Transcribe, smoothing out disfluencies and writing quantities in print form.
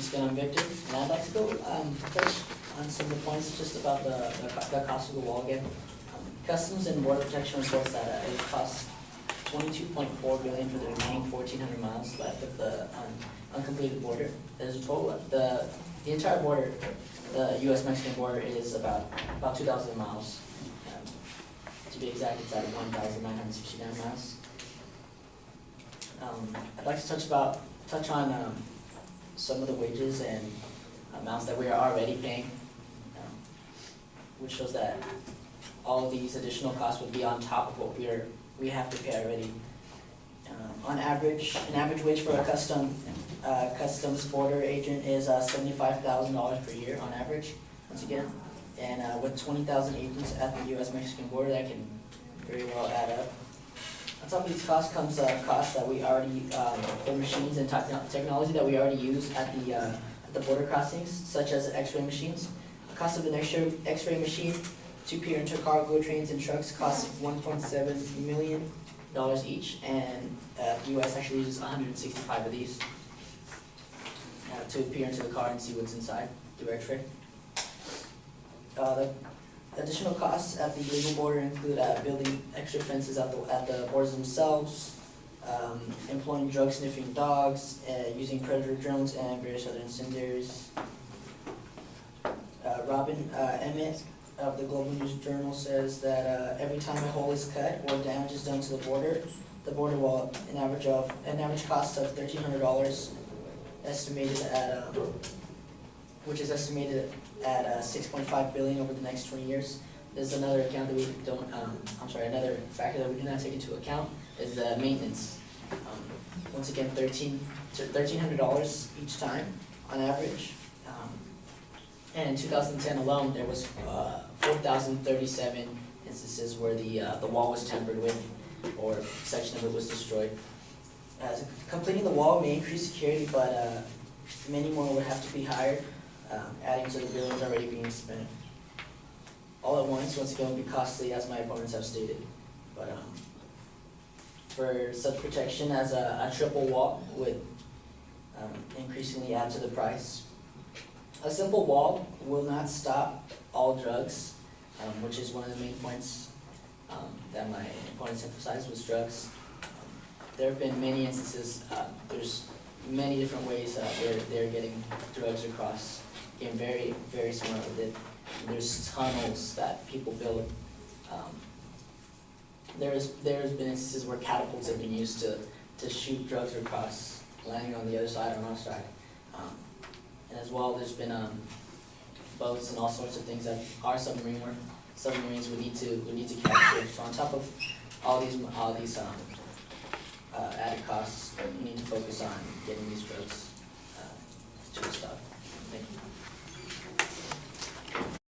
Mexican, I'm Victor, and I'd like to go touch on some of the points just about the cost of the wall again. Customs and Border Protection reports that it costs $22.4 billion for the remaining 1,400 miles left of the uncompleted border. There's a total of the entire border, the U.S.-Mexican border is about 2,000 miles. To be exact, it's at 1,969 miles. I'd like to touch on some of the wages and amounts that we are already paying, which shows that all of these additional costs would be on top of what we have to pay already. On average, an average wage for a customs border agent is $75,000 per year on average, once again. And with 20,000 agents at the U.S.-Mexican border, that can very well add up. On top of these costs comes costs that we already, for machines and technology that we already use at the border crossings, such as X-ray machines. The cost of an X-ray machine to peer into cargo trains and trucks costs $1.7 million each, and the U.S. actually uses 165 of these to peer into the car and see what's inside through X-ray. The additional costs at the illegal border include building extra fences at the borders themselves, employing drug-sniffing dogs, using predator drones, and various other incendiaries. Robin Emmett of the Global News Journal says that every time a hole is cut or damage is done to the border wall, an average cost of $1,300, estimated at which is estimated at $6.5 billion over the next 20 years. There's another account that we don't. Another factor that we do not take into account is the maintenance. Once again, $1,300 each time on average. And in 2010 alone, there was 4,037 instances where the wall was tampered with, or a section of it was destroyed. Completing the wall may increase security, but many more would have to be hired, adding to the billions already being spent. All at once again, would be costly, as my opponents have stated. But for such protection as a triple wall would increasingly add to the price. A simple wall will not stop all drugs, which is one of the main points that my opponents emphasized was drugs. There have been many instances, there's many different ways where they're getting drugs across, getting very, very smart with it. There's tunnels that people build. There's been instances where catapults have been used to shoot drugs across, landing on the other side or on our side. And as well, there's been boats and all sorts of things that our submarines would need to capture. So on top of all these added costs, you need to focus on getting these drugs to stop.